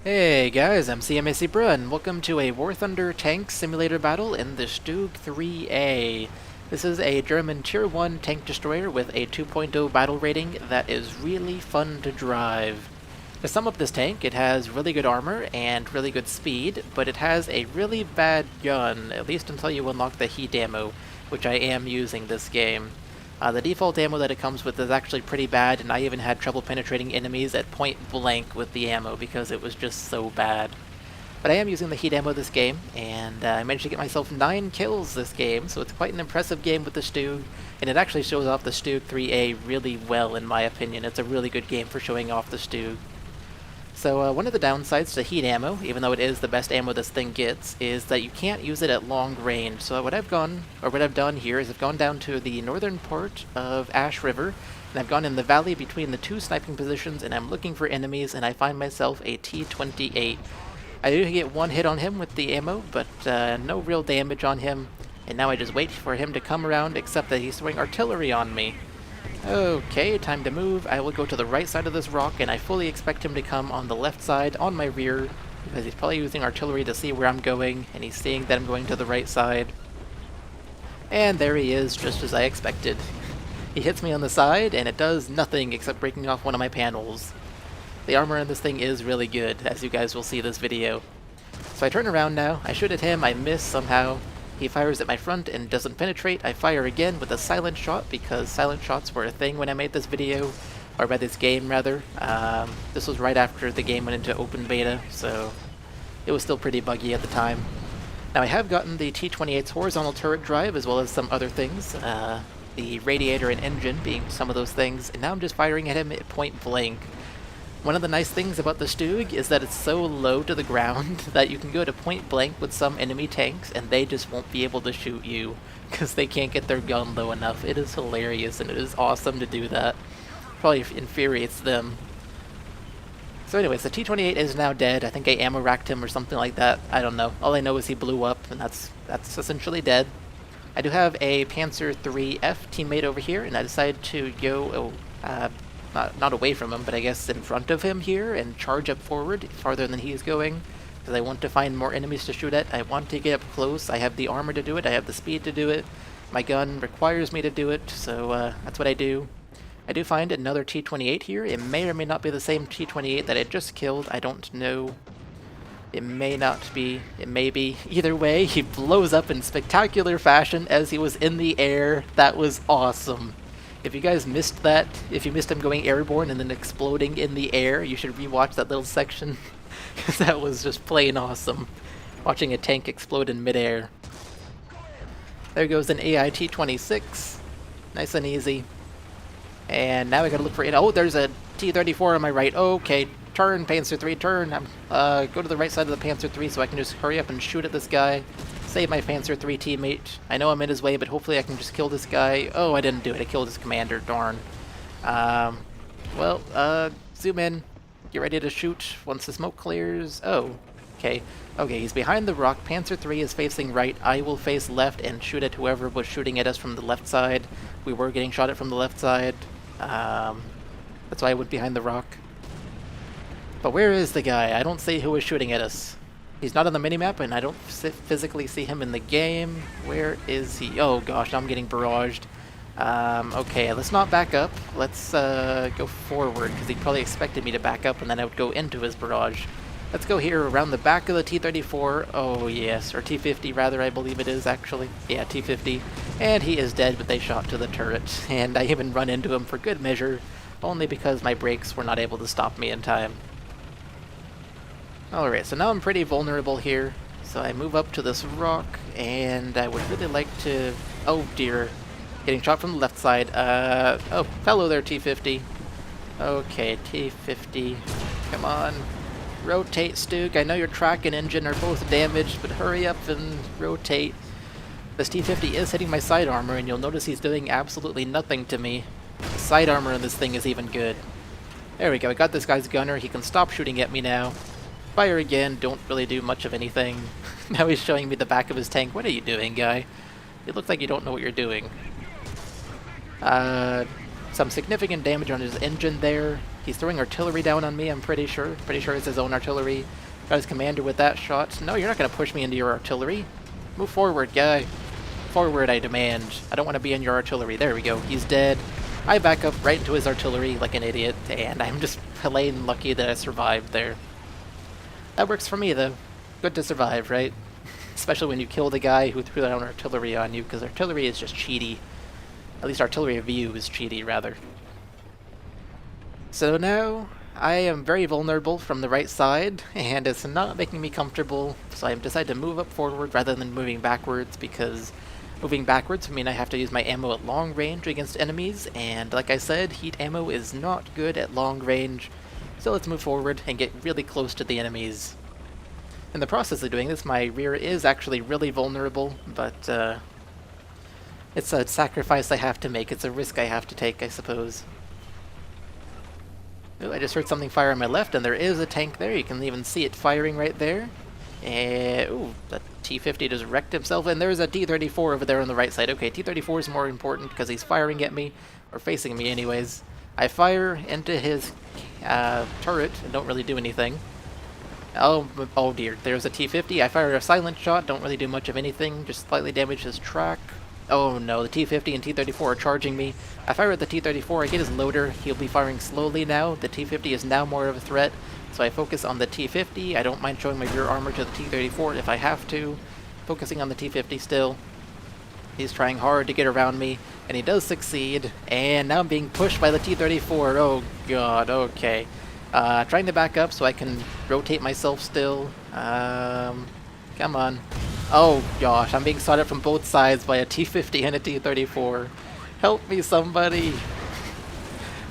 Hey guys, I'm cmasupra and welcome to a War Thunder tank simulator battle in the Stug III A. This is a German Tier 1 tank destroyer with a 2.0 battle rating that is really fun to drive. To sum up this tank, it has really good armor and really good speed, but it has a really bad gun, at least until you unlock the heat ammo, which I am using this game. The default ammo that it comes with is actually pretty bad, and I even had trouble penetrating enemies at point blank with the ammo because it was just so bad. But I am using the heat ammo this game, and I managed to get myself 9 kills this game, so it's quite an impressive game with the Stug, and it actually shows off the Stug III A really well in my opinion. It's a really good game for showing off the Stug. So one of the downsides to heat ammo, even though it is the best ammo this thing gets, is that you can't use it at long range. So what I've done here is I've gone down to the northern part of Ash River, and I've gone in the valley between the two sniping positions, and I'm looking for enemies, and I find myself a T-28. I do get one hit on him with the ammo, but no real damage on him, and now I just wait for him to come around, except that he's throwing artillery on me. Okay, time to move. I will go to the right side of this rock, and I fully expect him to come on the left side, on my rear, because he's probably using artillery to see where I'm going, and he's seeing that I'm going to the right side. And there he is, just as I expected. He hits me on the side, and it does nothing except breaking off one of my panels. The armor in this thing is really good, as you guys will see this video. So I turn around now, I shoot at him, I miss somehow. He fires at my front and doesn't penetrate. I fire again with a silent shot because silent shots were a thing when I made this video, or by this game rather. This was right after the game went into open beta, so it was still pretty buggy at the time. Now I have gotten the T-28's horizontal turret drive as well as some other things, the radiator and engine being some of those things, and now I'm just firing at him at point blank. One of the nice things about the Stug is that it's so low to the ground that you can go to point blank with some enemy tanks and they just won't be able to shoot you because they can't get their gun low enough. It is hilarious and it is awesome to do that. Probably infuriates them. So anyways, the T-28 is now dead. I think I ammo racked him or something like that. I don't know. All I know is he blew up and that's essentially dead. I do have a Panzer III F teammate over here, and I decided to go not away from him, but I guess in front of him here and charge up forward farther than he is going, because I want to find more enemies to shoot at. I want to get up close. I have the armor to do it. I have the speed to do it. My gun requires me to do it, so that's what I do. I do find another T-28 here. It may or may not be the same T-28 that I just killed. I don't know. It may not be. It may be. Either way, he blows up in spectacular fashion as he was in the air. That was awesome. If you guys missed that, if you missed him going airborne and then exploding in the air, you should rewatch that little section, because that was just plain awesome. Watching a tank explode in midair. There goes an AI T-26. Nice and easy. And now I gotta look for it. Oh, there's a T-34 on my right. Okay, turn, Panzer III, turn. Go to the right side of the Panzer III so I can just hurry up and shoot at this guy. Save my Panzer III teammate. I know I'm in his way, but hopefully I can just kill this guy. Oh, I didn't do it. I killed his commander. Darn. Zoom in. Get ready to shoot once the smoke clears. Oh, okay. Okay, he's behind the rock. Panzer III is facing right. I will face left and shoot at whoever was shooting at us from the left side. We were getting shot at from the left side. That's why I went behind the rock. But where is the guy? I don't see who is shooting at us. He's not on the minimap, and I don't physically see him in the game. Where is he? Oh gosh, I'm getting barraged. Okay, let's not back up. Let's go forward, because he probably expected me to back up, and then I would go into his barrage. Let's go here around the back of the T-34. Oh yes, or T-50 rather, I believe it is actually. Yeah, T-50. And he is dead, but they shot to the turret. And I even run into him for good measure, only because my brakes were not able to stop me in time. Alright, so now I'm pretty vulnerable here, so I move up to this rock, and I would really like to... Oh dear, getting shot from the left side. Oh, hello there, T-50. Okay, T-50, come on. Rotate, Stug. I know your track and engine are both damaged, but hurry up and rotate. This T-50 is hitting my side armor, and you'll notice he's doing absolutely nothing to me. The side armor on this thing is even good. There we go, I got this guy's gunner. He can stop shooting at me now. Fire again, don't really do much of anything. Now he's showing me the back of his tank. What are you doing, guy? It looks like you don't know what you're doing. Some significant damage on his engine there. He's throwing artillery down on me, I'm pretty sure. Pretty sure it's his own artillery. Got his commander with that shot. No, you're not going to push me into your artillery. Move forward, guy. Forward, I demand. I don't want to be in your artillery. There we go. He's dead. I back up right into his artillery like an idiot, and I'm just plain lucky that I survived there. That works for me, though. Good to survive, right? Especially when you kill the guy who threw down artillery on you, because artillery is just cheaty. At least artillery view is cheaty, rather. So now, I am very vulnerable from the right side, and it's not making me comfortable, so I've decided to move up forward rather than moving backwards, because moving backwards would mean I have to use my ammo at long range against enemies, and like I said, heat ammo is not good at long range, so let's move forward and get really close to the enemies. In the process of doing this, my rear is actually really vulnerable, but it's a sacrifice I have to make, it's a risk I have to take, I suppose. Ooh, I just heard something fire on my left, and there is a tank there. You can even see it firing right there. Ooh, the T-50 just wrecked himself, and there's a T-34 over there on the right side. Okay, T-34 is more important because he's firing at me, or facing me anyways. I fire into his turret and don't really do anything. Oh dear, there's a T-50. I fire a silent shot, don't really do much of anything, just slightly damage his track. Oh no, the T-50 and T-34 are charging me. I fire at the T-34, I get his loader, he'll be firing slowly now. The T-50 is now more of a threat, so I focus on the T-50. I don't mind showing my rear armor to the T-34 if I have to. Focusing on the T-50 still. He's trying hard to get around me, and he does succeed. And now I'm being pushed by the T-34. Oh god, okay. Trying to back up so I can rotate myself still. Come on. Oh gosh, I'm being shot at from both sides by a T-50 and a T-34. Help me, somebody!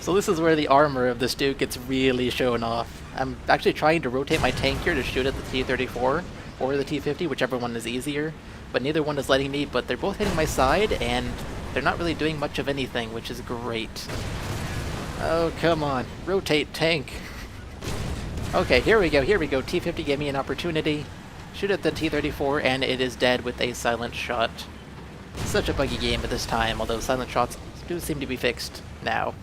So this is where the armor of this dude gets really shown off. I'm actually trying to rotate my tank here to shoot at the T-34 or the T-50, whichever one is easier, but neither one is letting me, but they're both hitting my side, and they're not really doing much of anything, which is great. Oh, come on. Rotate, tank! Okay, here we go, T-50 gave me an opportunity. Shoot at the T-34, and it is dead with a silent shot. Such a buggy game at this time, although silent shots do seem to be fixed now.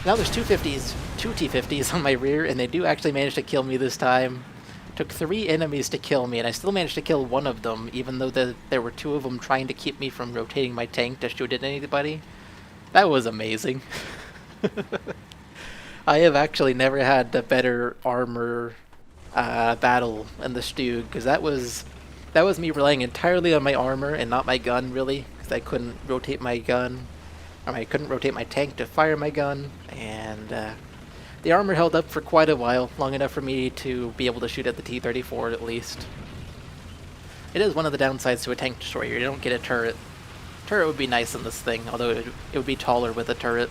Now there's two T-50s on my rear, and they do actually manage to kill me this time. Took 3 enemies to kill me, and I still managed to kill one of them, even though there were 2 of them trying to keep me from rotating my tank to shoot at anybody. That was amazing. I have actually never had a better armor battle in the Stug, because that was me relying entirely on my armor and not my gun, really, because I couldn't rotate my gun, or I couldn't rotate my tank to fire my gun, and the armor held up for quite a while, long enough for me to be able to shoot at the T-34 at least. It is one of the downsides to a tank destroyer, you don't get a turret. Turret would be nice in this thing, although it would be taller with a turret.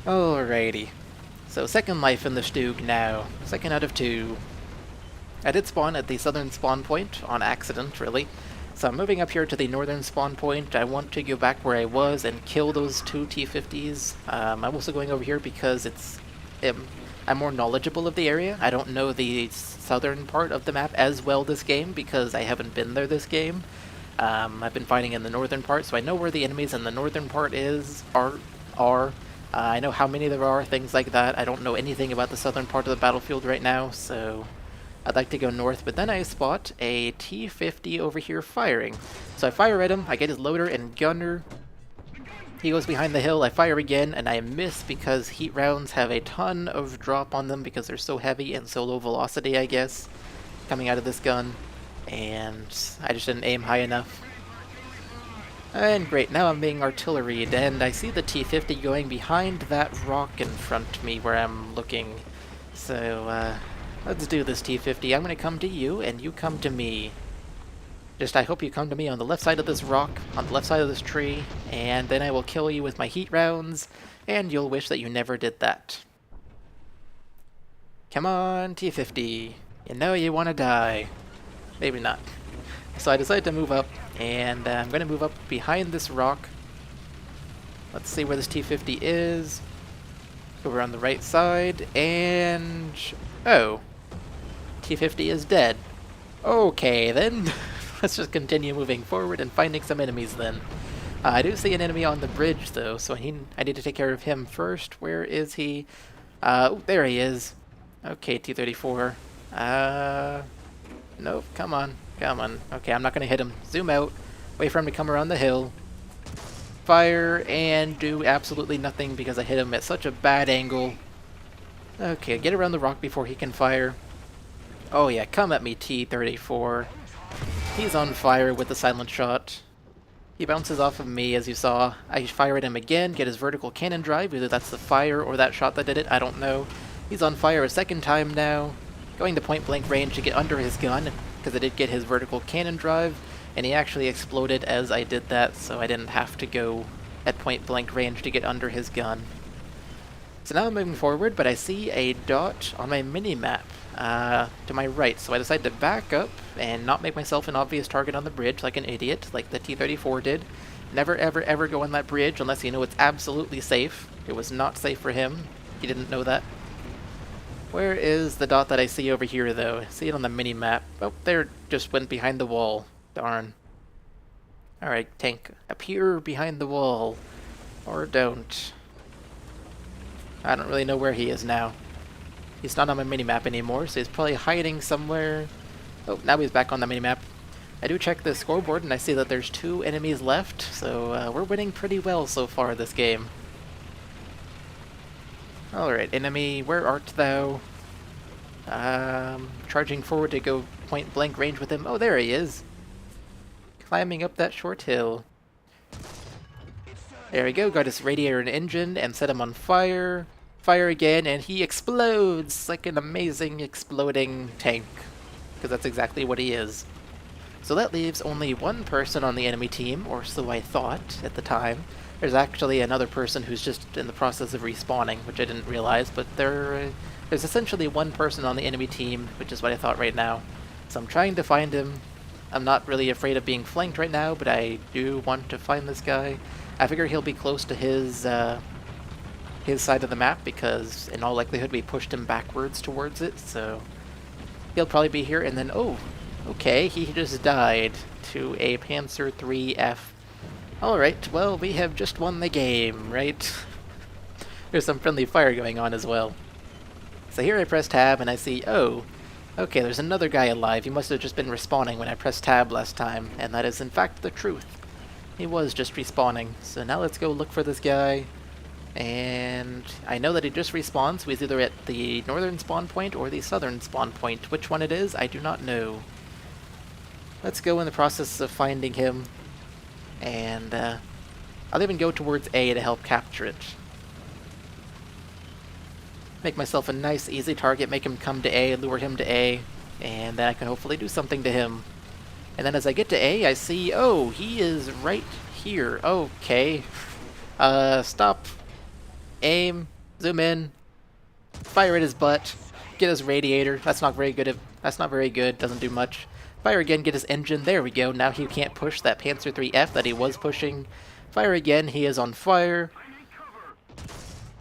Alrighty. So second life in the Stug now. Second out of 2. I did spawn at the southern spawn point, on accident, really. So I'm moving up here to the northern spawn point. I want to go back where I was and kill those 2 T-50s. I'm also going over here because I'm more knowledgeable of the area. I don't know the southern part of the map as well this game because I haven't been there this game. I've been fighting in the northern part, so I know where the enemies in the northern part are. I know how many there are, things like that. I don't know anything about the southern part of the battlefield right now, so I'd like to go north, but then I spot a T-50 over here firing. So I fire at him, I get his loader and gunner. He goes behind the hill, I fire again, and I miss because heat rounds have a ton of drop on them because they're so heavy and so low velocity, I guess, coming out of this gun. And I just didn't aim high enough. And great, now I'm being artilleried, and I see the T-50 going behind that rock in front of me where I'm looking. So, let's do this, T-50. I'm gonna come to you, and you come to me. Just, I hope you come to me on the left side of this rock, on the left side of this tree, and then I will kill you with my heat rounds, and you'll wish that you never did that. Come on, T-50. You know you wanna die. Maybe not. So I decided to move up, and I'm going to move up behind this rock. Let's see where this T-50 is. Over on the right side, and... oh. T-50 is dead. Okay, then. Let's just continue moving forward and finding some enemies then. I do see an enemy on the bridge, though, so I need to take care of him first. Where is he? Oh, there he is. Okay, T-34. Nope, come on, come on. Okay, I'm not gonna hit him. Zoom out. Wait for him to come around the hill. Fire, and do absolutely nothing because I hit him at such a bad angle. Okay, get around the rock before he can fire. Oh yeah, come at me, T-34. He's on fire with the silent shot. He bounces off of me, as you saw. I fire at him again, get his vertical cannon drive. Either that's the fire or that shot that did it, I don't know. He's on fire a second time now. Going to point blank range to get under his gun, because I did get his vertical cannon drive, and he actually exploded as I did that, so I didn't have to go at point blank range to get under his gun. So now I'm moving forward, but I see a dot on my mini-map to my right, so I decide to back up and not make myself an obvious target on the bridge like an idiot, like the T-34 did. Never ever ever go on that bridge unless you know it's absolutely safe. It was not safe for him. He didn't know that. Where is the dot that I see over here, though? I see it on the mini-map. Oh, there, just went behind the wall. Darn. Alright, tank, appear behind the wall. Or don't. I don't really know where he is now. He's not on my minimap anymore, so he's probably hiding somewhere. Oh, now he's back on the minimap. I do check the scoreboard, and I see that there's 2 enemies left, so we're winning pretty well so far this game. Alright, enemy, where art thou? Charging forward to go point blank range with him. Oh, there he is. Climbing up that short hill. There we go, got his radiator and engine, and set him on fire. Fire again, and he explodes like an amazing exploding tank. Because that's exactly what he is. So that leaves only 1 person on the enemy team, or so I thought at the time. There's actually another person who's just in the process of respawning, which I didn't realize, but there's essentially 1 person on the enemy team, which is what I thought right now. So I'm trying to find him. I'm not really afraid of being flanked right now, but I do want to find this guy. I figure he'll be close to his side of the map, because in all likelihood we pushed him backwards towards it, so he'll probably be here, and then, oh, okay, he just died to a Panzer III F. Alright, well, we have just won the game, right? There's some friendly fire going on as well. So here I press tab, and I see, oh, okay, there's another guy alive. He must have just been respawning when I pressed tab last time, and that is in fact the truth. He was just respawning. So now let's go look for this guy. And I know that he just respawns, so he's either at the northern spawn point or the southern spawn point. Which one it is, I do not know. Let's go in the process of finding him. And I'll even go towards A to help capture it. Make myself a nice, easy target, make him come to A, lure him to A, and then I can hopefully do something to him. And then as I get to A, I see, oh, he is right here. Okay. Stop. Aim. Zoom in. Fire at his butt. Get his radiator. That's not very good. That's not very good. Doesn't do much. Fire again, get his engine. There we go. Now he can't push that Panzer III F that he was pushing. Fire again. He is on fire.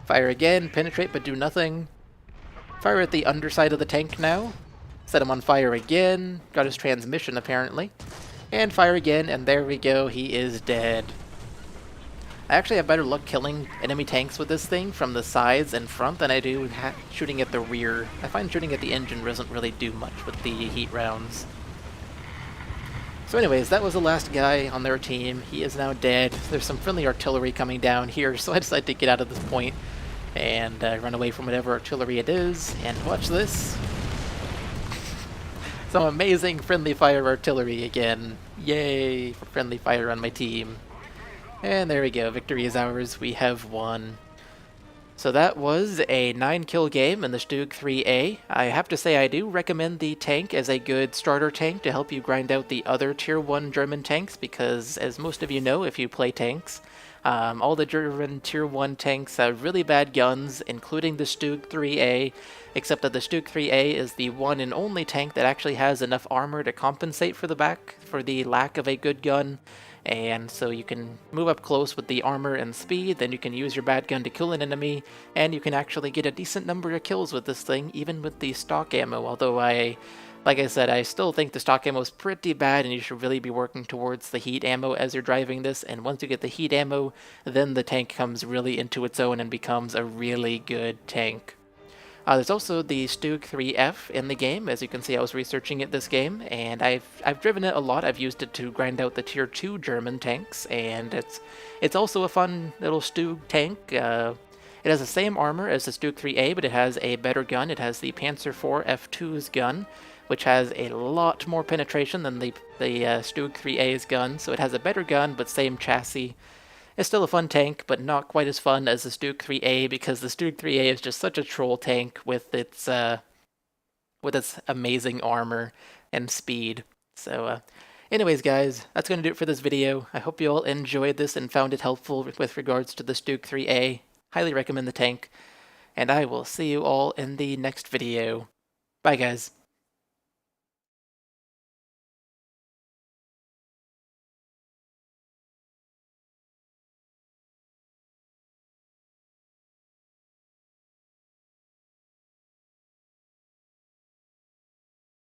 Fire again. Penetrate but do nothing. Fire at the underside of the tank now. Set him on fire again. Got his transmission apparently. And fire again, and there we go. He is dead. I actually have better luck killing enemy tanks with this thing from the sides and front than I do shooting at the rear. I find shooting at the engine doesn't really do much with the heat rounds. So anyways, that was the last guy on their team. He is now dead. There's some friendly artillery coming down here, so I decided to get out of this point and run away from whatever artillery it is. And watch this. Some amazing friendly fire artillery again. Yay for friendly fire on my team. And there we go, victory is ours, we have won. So that was a 9-kill game in the Stug III A. I have to say I do recommend the tank as a good starter tank to help you grind out the other Tier 1 German tanks, because as most of you know if you play tanks, all the German Tier 1 tanks have really bad guns, including the Stug III A, except that the Stug III A is the one and only tank that actually has enough armor to compensate for the lack of a good gun. And so you can move up close with the armor and speed, then you can use your bad gun to kill an enemy, and you can actually get a decent number of kills with this thing, even with the stock ammo, although I Like I said, I still think the stock ammo is pretty bad, and you should really be working towards the heat ammo as you're driving this, and once you get the heat ammo, then the tank comes really into its own and becomes a really good tank. There's also the Stug III in the game. As you can see, I was researching it this game, and I've driven it a lot. I've used it to grind out the Tier 2 German tanks, and it's also a fun little Stug tank. It has the same armor as the Stug III, but it has a better gun. It has the Panzer IV F2's gun, which has a lot more penetration than the Stug III's gun, so it has a better gun, but same chassis. It's still a fun tank, but not quite as fun as the Stug IIIA, because the Stug IIIA is just such a troll tank with its amazing armor and speed. So, anyways, guys, that's going to do it for this video. I hope you all enjoyed this and found it helpful with regards to the Stug IIIA. Highly recommend the tank, and I will see you all in the next video. Bye, guys.